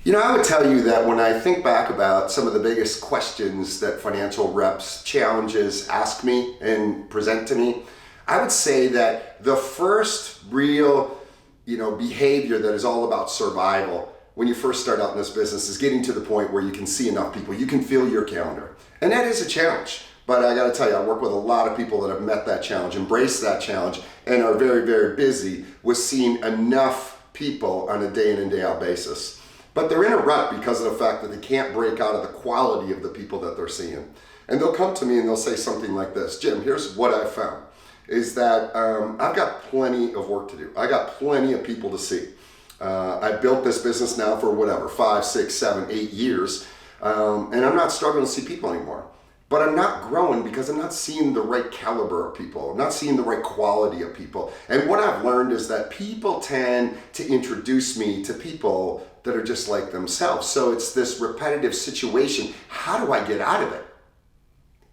I would tell you that when I think back about some of the biggest questions that financial reps, challenges ask me and present to me, I would say that the first real, behavior that is all about survival when you first start out in this business is getting to the point where you can see enough people, you can fill your calendar. And that is a challenge. But I got to tell you, I work with a lot of people that have met that challenge, embraced that challenge, and are very, very busy with seeing enough people on a day in and day out basis. But they're in a rut because of the fact that they can't break out of the quality of the people that they're seeing. And they'll come to me and they'll say something like this: Jim, here's what I found, is that I've got plenty of work to do. I got plenty of people to see. I built this business now for 5, 6, 7, 8 years, and I'm not struggling to see people anymore. But I'm not growing because I'm not seeing the right caliber of people. I'm not seeing the right quality of people. And what I've learned is that people tend to introduce me to people that are just like themselves. So it's this repetitive situation. How do I get out of it?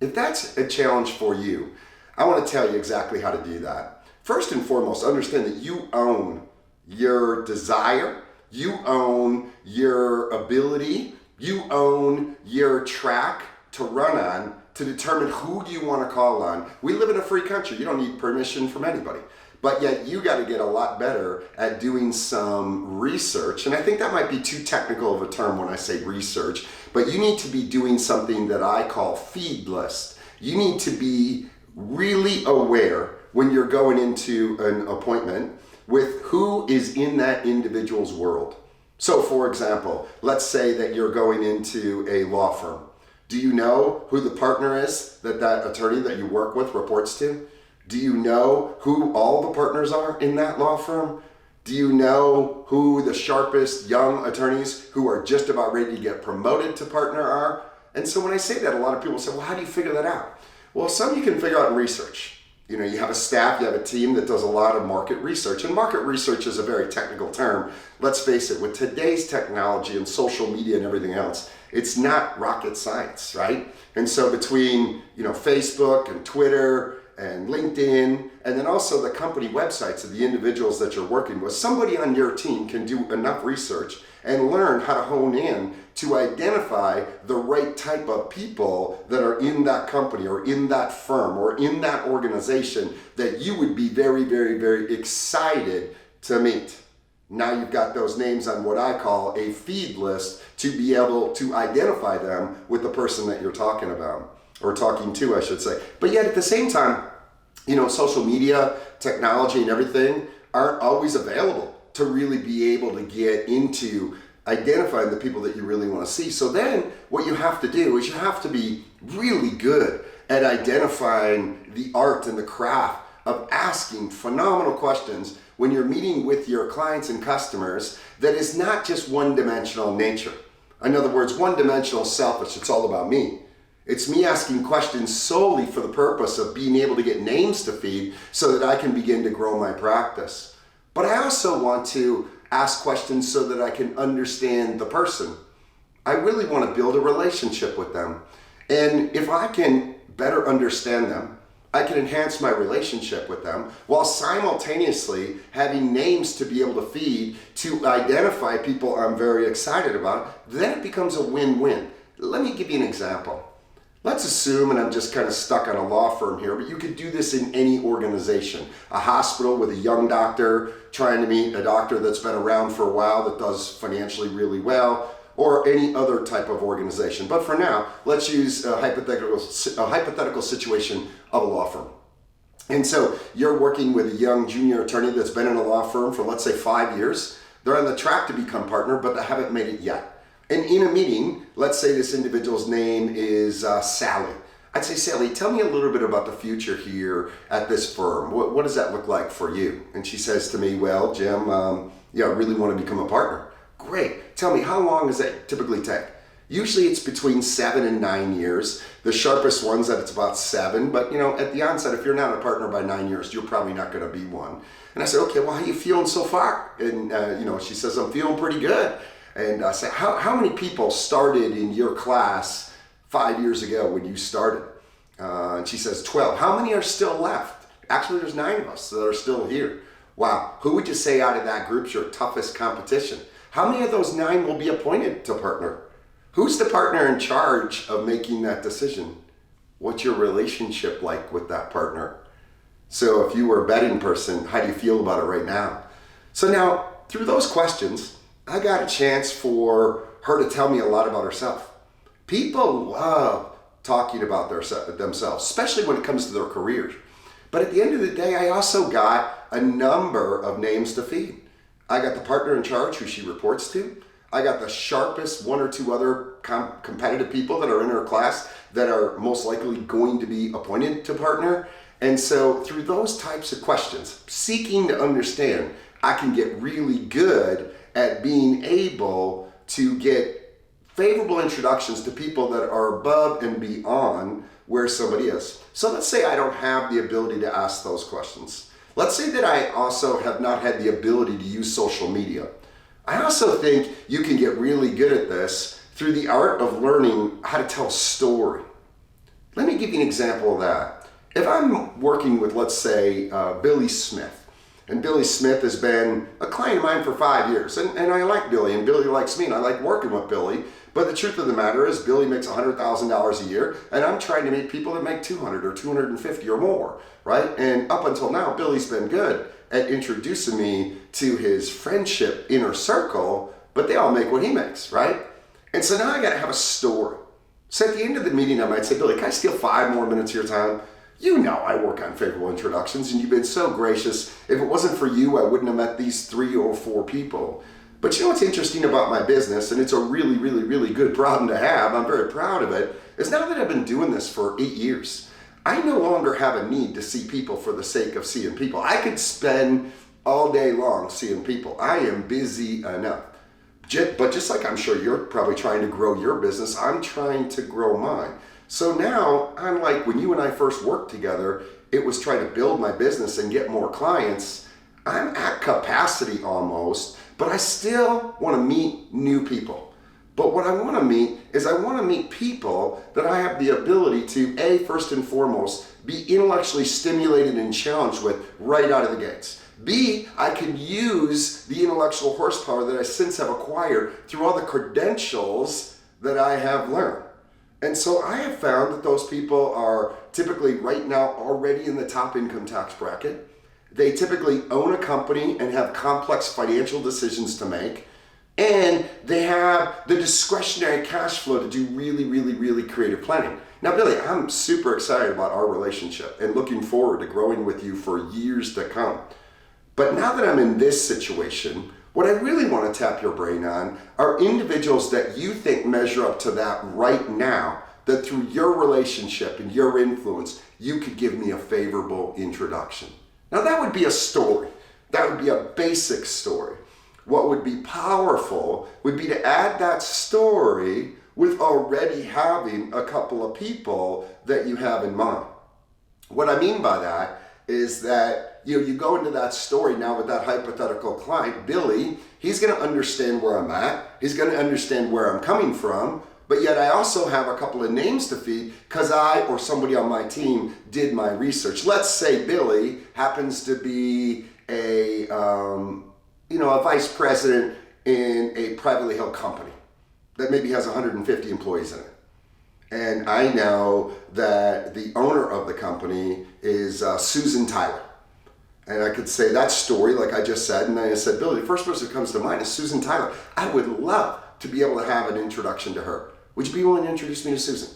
If that's a challenge for you, I want to tell you exactly how to do that. First and foremost, understand that you own your desire, you own your ability, you own your track to run on to determine who do you want to call on. We live in a free country. You don't need permission from anybody. But yet you got to get a lot better at doing some research. And I think that might be too technical of a term when I say research, but you need to be doing something that I call feed list. You need to be really aware when you're going into an appointment with who is in that individual's world. So for example, let's say that you're going into a law firm. Do you know who the partner is that attorney that you work with reports to? Do you know who all the partners are in that law firm? Do you know who the sharpest young attorneys who are just about ready to get promoted to partner are? And so when I say that, a lot of people say, well, how do you figure that out? Well, some you can figure out in research. You have a staff, you have a team that does a lot of market research. And market research is a very technical term. Let's face it, with today's technology and social media and everything else, it's not rocket science, right? And so between, Facebook and Twitter and LinkedIn, and then also the company websites of the individuals that you're working with, somebody on your team can do enough research and learn how to hone in to identify the right type of people that are in that company or in that firm or in that organization that you would be very, very, very excited to meet. Now you've got those names on what I call a feed list to be able to identify them with the person that you're talking about, or talking to, I should say. But yet at the same time, social media, technology and everything aren't always available to really be able to get into identifying the people that you really want to see. So then what you have to do is you have to be really good at identifying the art and the craft of asking phenomenal questions when you're meeting with your clients and customers that is not just one-dimensional nature. In other words, one-dimensional, selfish, it's all about me. It's me asking questions solely for the purpose of being able to get names to feed so that I can begin to grow my practice. But I also want to ask questions so that I can understand the person. I really want to build a relationship with them. And if I can better understand them, I can enhance my relationship with them while simultaneously having names to be able to feed to identify people I'm very excited about, then it becomes a win-win. Let me give you an example. Let's assume, and I'm just kind of stuck on a law firm here, but you could do this in any organization. A hospital with a young doctor trying to meet a doctor that's been around for a while that does financially really well, or any other type of organization. But for now, let's use a hypothetical situation of a law firm. And so you're working with a young junior attorney that's been in a law firm for, let's say, 5 years. They're on the track to become partner, but they haven't made it yet. And in a meeting, let's say this individual's name is Sally. I'd say, Sally, tell me a little bit about the future here at this firm. What does that look like for you? And she says to me, well, Jim, I really want to become a partner. Great. Tell me, how long does that typically take? Usually it's between 7 and 9 years. The sharpest ones that it's about 7, but at the onset, if you're not a partner by 9 years, you're probably not going to be one. And I said, okay, well, how are you feeling so far? And she says, I'm feeling pretty good. And I said, how many people started in your class 5 years ago when you started? And she says, 12. How many are still left? Actually, there's 9 of us that are still here. Wow. Who would you say out of that group's your toughest competition? How many of those 9 will be appointed to partner? Who's the partner in charge of making that decision? What's your relationship like with that partner? So if you were a betting person, how do you feel about it right now? So now, through those questions, I got a chance for her to tell me a lot about herself. People love talking about themselves, especially when it comes to their careers. But at the end of the day, I also got a number of names to feed. I got the partner in charge who she reports to. I got the sharpest 1 or 2 other competitive people that are in her class that are most likely going to be appointed to partner. And so through those types of questions, seeking to understand, I can get really good at being able to get favorable introductions to people that are above and beyond where somebody is. So let's say I don't have the ability to ask those questions. Let's say that I also have not had the ability to use social media. I also think you can get really good at this through the art of learning how to tell a story. Let me give you an example of that. If I'm working with, let's say, Billy Smith, and Billy Smith has been a client of mine for 5 years, and I like Billy, and Billy likes me, and I like working with Billy, but the truth of the matter is Billy makes $100,000 a year, and I'm trying to meet people that make 200 or 250 or more, right? And up until now, Billy's been good at introducing me to his friendship inner circle, but they all make what he makes, right? And so now I gotta have a story. So at the end of the meeting, I might say, Billy, can I steal 5 more minutes of your time? You know I work on favorable introductions, and you've been so gracious. If it wasn't for you, I wouldn't have met these 3 or 4 people. But you know what's interesting about my business, and it's a really, really, really good problem to have, I'm very proud of it, is now that I've been doing this for 8 years, I no longer have a need to see people for the sake of seeing people. I could spend all day long seeing people. I am busy enough. But just like I'm sure you're probably trying to grow your business, I'm trying to grow mine. So now, I'm like when you and I first worked together, it was trying to build my business and get more clients. I'm at capacity almost, but I still want to meet new people. But what I want to meet is I want to meet people that I have the ability to, A, first and foremost, be intellectually stimulated and challenged with right out of the gates. B, I can use the intellectual horsepower that I since have acquired through all the credentials that I have learned. And so I have found that those people are typically right now already in the top income tax bracket. They typically own a company and have complex financial decisions to make. And they have the discretionary cash flow to do really, really, really creative planning. Now, Billy, I'm super excited about our relationship and looking forward to growing with you for years to come. But now that I'm in this situation, what I really want to tap your brain on are individuals that you think measure up to that right now, that through your relationship and your influence, you could give me a favorable introduction. Now, that would be a story. That would be a basic story. What would be powerful would be to add that story with already having a couple of people that you have in mind. What I mean by that is that you go into that story now with that hypothetical client, Billy, he's going to understand where I'm at, he's going to understand where I'm coming from, but yet I also have a couple of names to feed because I or somebody on my team did my research. Let's say Billy happens to be a vice president in a privately held company that maybe has 150 employees in it. And I know that the owner of the company is Susan Tyler. And I could say that story like I just said, and then I said, Billy, the first person that comes to mind is Susan Tyler. I would love to be able to have an introduction to her. Would you be willing to introduce me to Susan?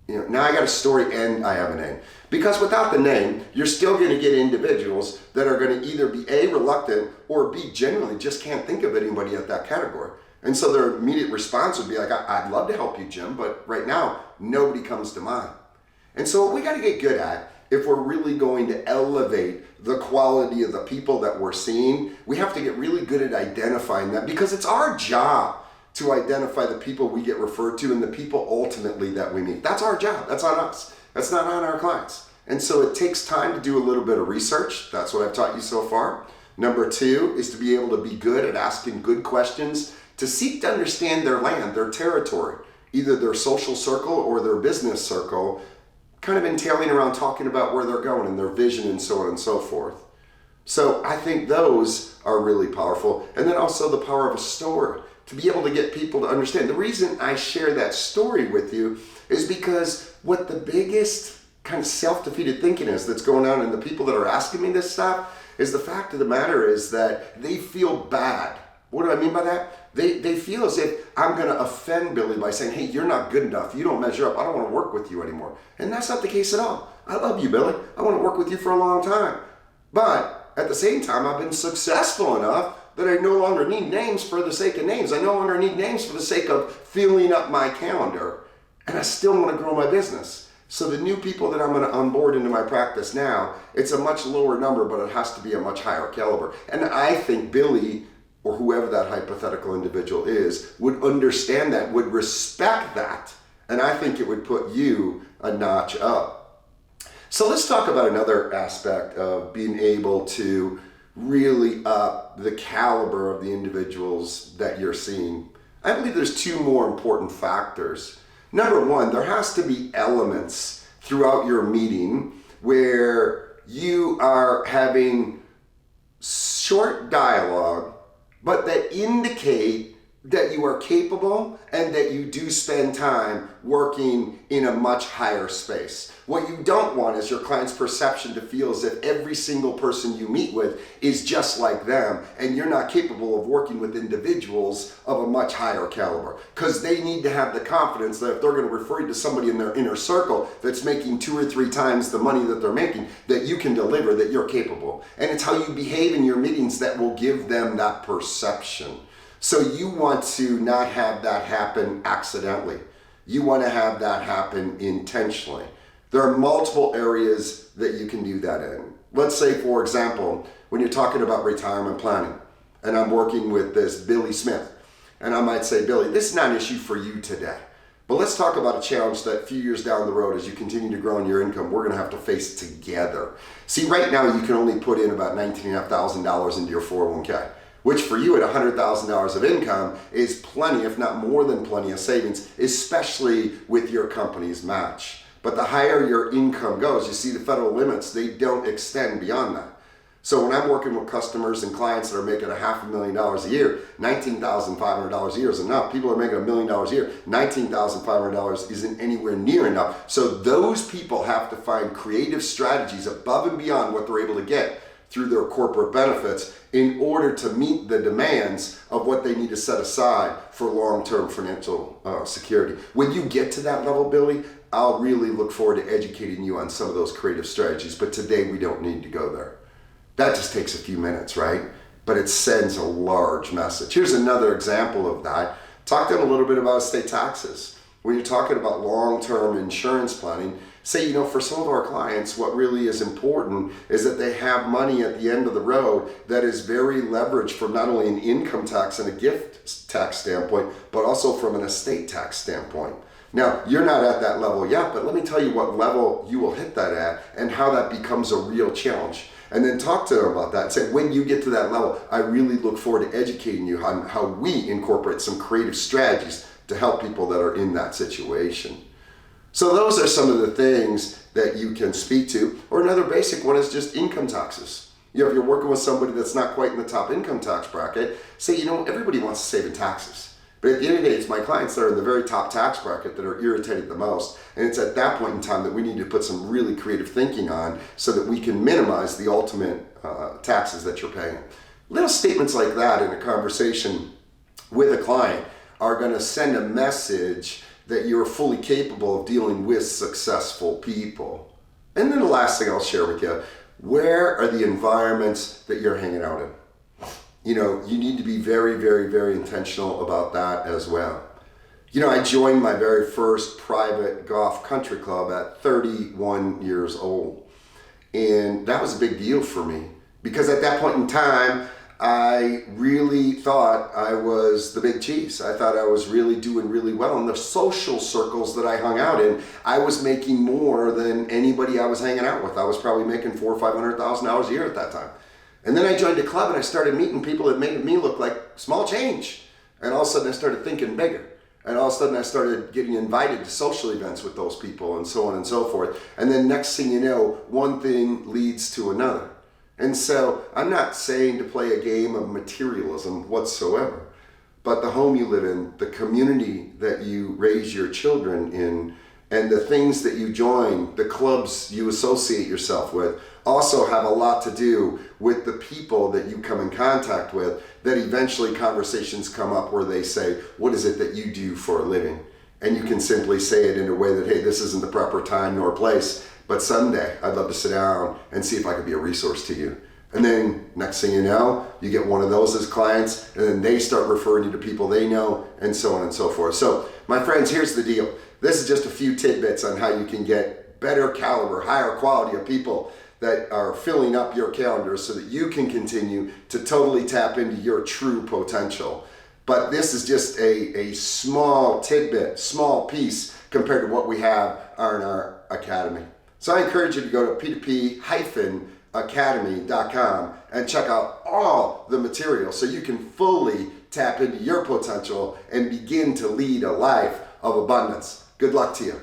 Now I got a story and I have a name. Because without the name, you're still going to get individuals that are going to either be A, reluctant, or B, genuinely just can't think of anybody at that category. And so their immediate response would be like, I'd love to help you, Jim, but right now, nobody comes to mind. And so what we got to get good at, if we're really going to elevate the quality of the people that we're seeing, we have to get really good at identifying them, because it's our job to identify the people we get referred to and the people ultimately that we meet. That's our job. That's on us. That's not on our clients. And so it takes time to do a little bit of research. That's what I've taught you so far. Number 2 is to be able to be good at asking good questions, to seek to understand their land, their territory, either their social circle or their business circle, kind of entailing around talking about where they're going and their vision and so on and so forth. So I think those are really powerful. And then also the power of a story, to be able to get people to understand. The reason I share that story with you is because what the biggest kind of self-defeated thinking is that's going on in the people that are asking me this stuff is the fact of the matter is that they feel bad. What do I mean by that? They feel as if I'm going to offend Billy by saying, hey, you're not good enough. You don't measure up. I don't want to work with you anymore. And that's not the case at all. I love you, Billy. I want to work with you for a long time. But at the same time, I've been successful enough that I no longer need names for the sake of names. I no longer need names for the sake of filling up my calendar. And I still want to grow my business. So the new people that I'm going to onboard into my practice now, it's a much lower number, but it has to be a much higher caliber. And I think Billy, or whoever that hypothetical individual is, would understand that, would respect that. And I think it would put you a notch up. So let's talk about another aspect of being able to really up the caliber of the individuals that you're seeing. I believe there's two more important factors. Number one, there has to be elements throughout your meeting where you are having short dialogue, but that indicate that you are capable and that you do spend time working in a much higher space. What you don't want is your client's perception to feel as if every single person you meet with is just like them and you're not capable of working with individuals of a much higher caliber. Because they need to have the confidence that if they're going to refer you to somebody in their inner circle that's making 2 or 3 times the money that they're making, that you can deliver, that you're capable. And it's how you behave in your meetings that will give them that perception. So you want to not have that happen accidentally. You want to have that happen intentionally. There are multiple areas that you can do that in. Let's say, for example, when you're talking about retirement planning, and I'm working with this Billy Smith, and I might say, Billy, this is not an issue for you today, but let's talk about a challenge that a few years down the road, as you continue to grow in your income, we're going to have to face together. See, right now you can only put in about $19,500 into your 401k. Which for you at $100,000 of income is plenty, if not more than plenty of savings, especially with your company's match. But the higher your income goes, you see the federal limits, they don't extend beyond that. So when I'm working with customers and clients that are making $500,000 a year, $19,500 a year is enough. People are making $1 million a year, $19,500 isn't anywhere near enough. So those people have to find creative strategies above and beyond what they're able to get through their corporate benefits in order to meet the demands of what they need to set aside for long-term financial security. When you get to that level, Billy, I'll really look forward to educating you on some of those creative strategies, but today we don't need to go there. That just takes a few minutes, right? But it sends a large message. Here's another example of that. Talk to them a little bit about estate taxes. When you're talking about long-term insurance planning, say, for some of our clients, what really is important is that they have money at the end of the road that is very leveraged from not only an income tax and a gift tax standpoint, but also from an estate tax standpoint. Now, you're not at that level yet, but let me tell you what level you will hit that at and how that becomes a real challenge. And then talk to them about that and say, when you get to that level, I really look forward to educating you on how we incorporate some creative strategies to help people that are in that situation. So those are some of the things that you can speak to. Or another basic one is just income taxes. If you're working with somebody that's not quite in the top income tax bracket, say, everybody wants to save in taxes. But at the end of the day, it's my clients that are in the very top tax bracket that are irritated the most. And it's at that point in time that we need to put some really creative thinking on so that we can minimize the ultimate taxes that you're paying. Little statements like that in a conversation with a client are going to send a message that you're fully capable of dealing with successful people. And then the last thing I'll share with you, where are the environments that you're hanging out in? You need to be very, very, very intentional about that as well. I joined my very first private golf country club at 31 years old. And that was a big deal for me because at that point in time, I really thought I was the big cheese. I thought I was really doing really well in the social circles that I hung out in. I was making more than anybody I was hanging out with. I was probably making $400,000 or $500,000 a year at that time. And then I joined a club and I started meeting people that made me look like small change. And all of a sudden I started thinking bigger. And all of a sudden I started getting invited to social events with those people and so on and so forth. And then next thing you know, one thing leads to another. And so I'm not saying to play a game of materialism whatsoever, but the home you live in, the community that you raise your children in, and the things that you join, the clubs you associate yourself with, also have a lot to do with the people that you come in contact with, that eventually conversations come up where they say, what is it that you do for a living? And you can simply say it in a way that, hey, this isn't the proper time nor place, but someday I'd love to sit down and see if I could be a resource to you. And then next thing you know, you get one of those as clients, and then they start referring you to people they know, and so on and so forth. So my friends, here's the deal. This is just a few tidbits on how you can get better caliber, higher quality of people that are filling up your calendar so that you can continue to totally tap into your true potential. But this is just a small tidbit, small piece compared to what we have in our academy. So I encourage you to go to p2p-academy.com and check out all the material so you can fully tap into your potential and begin to lead a life of abundance. Good luck to you.